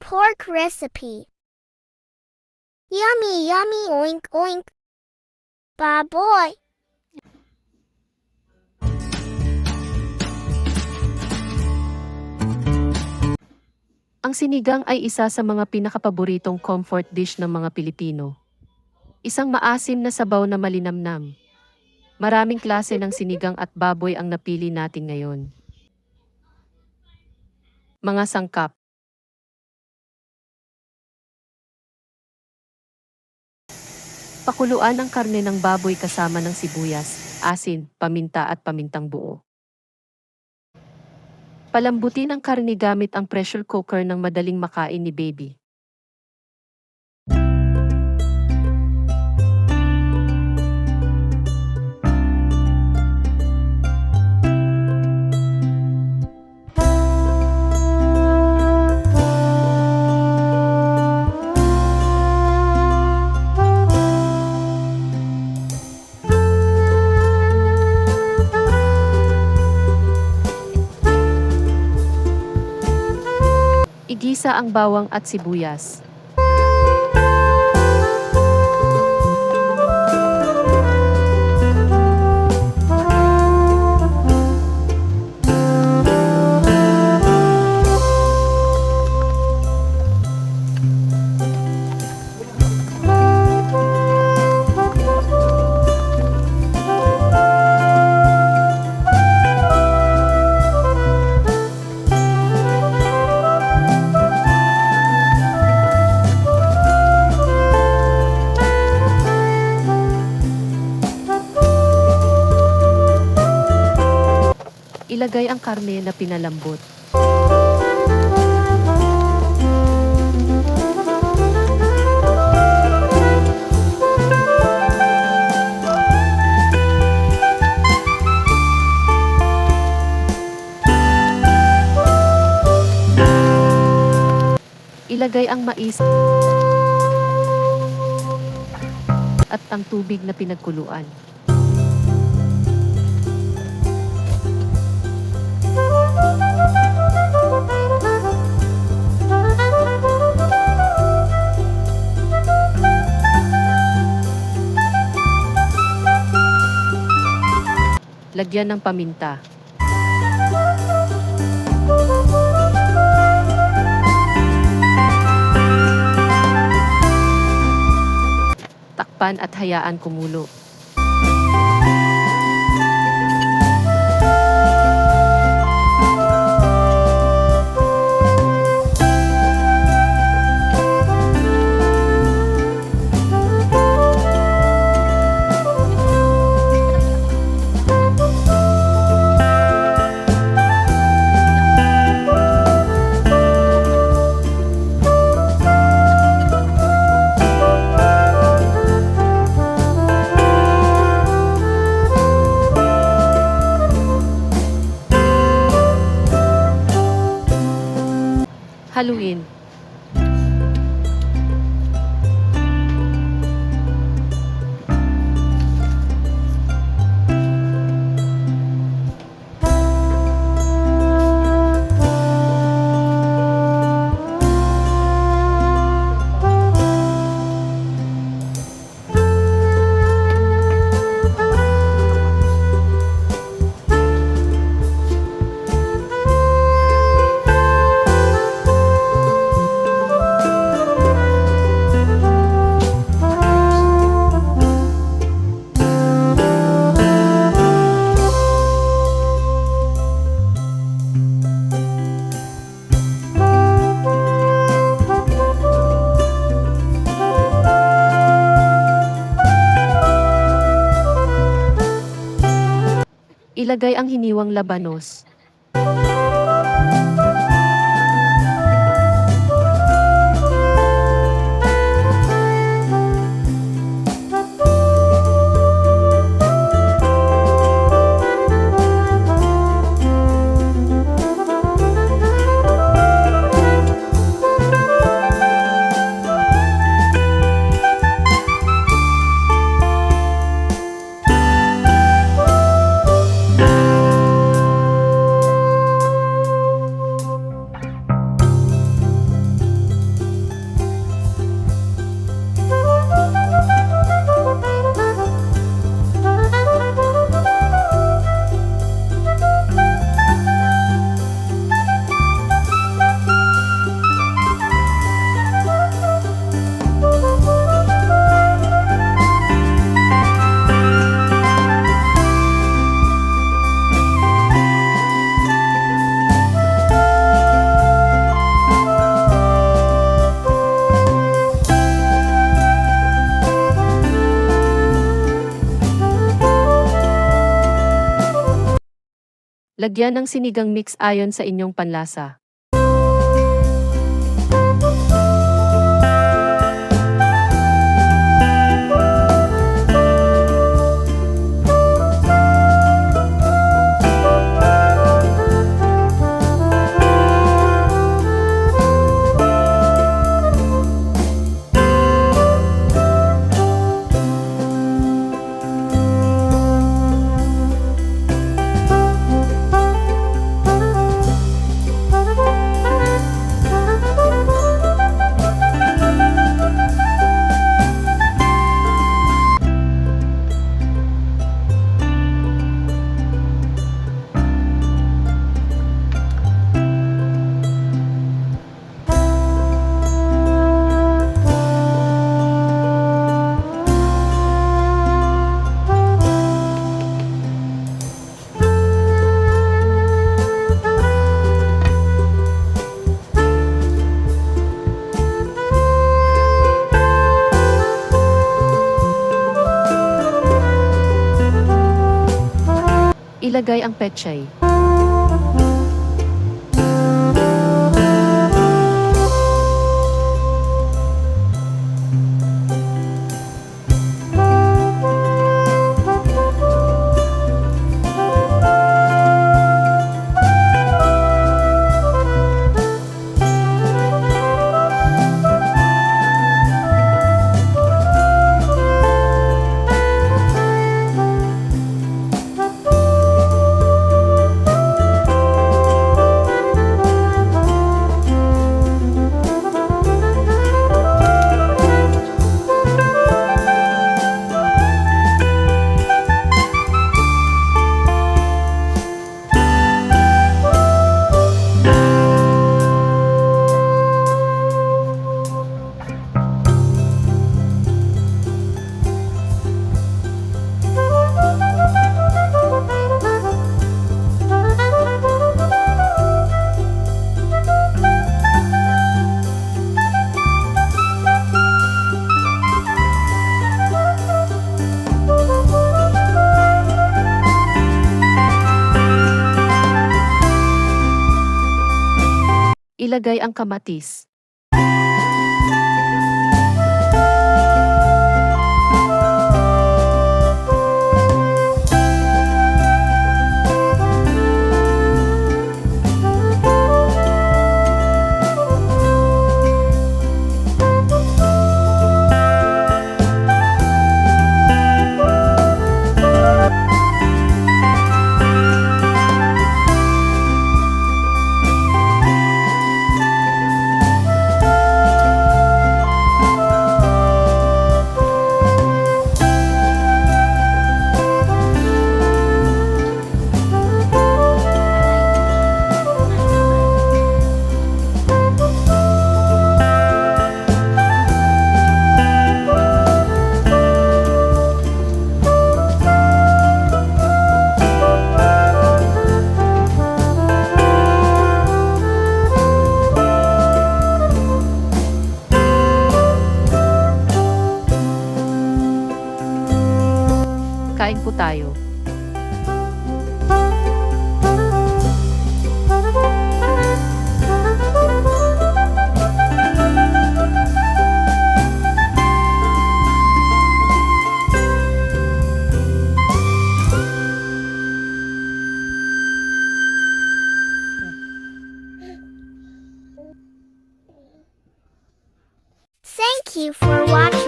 pork recipe. Yummy, yummy, oink, oink. Baboy. Ang sinigang ay isa sa mga pinakapaboritong comfort dish ng mga Pilipino. Isang maasim na sabaw na malinamnam. Maraming klase ng sinigang at baboy ang napili natin ngayon. Mga sangkap. Pakuluan ang karne ng baboy kasama ng sibuyas, asin, paminta at pamintang buo. Palambutin ang karne gamit ang pressure cooker ng madaling makain ni baby. Igisa ang bawang at sibuyas. Ilagay ang karne na pinalambot. Ilagay ang mais at ang tubig na pinagkuluan. Lagyan ng paminta. Takpan at hayaan kumulo. Haluin. Ilagay ang hiniwang labanos. Lagyan ng sinigang mix ayon sa inyong panlasa. Ilagay ang pechay. Ilagay ang kamatis. Kain po tayo. Thank you for watching.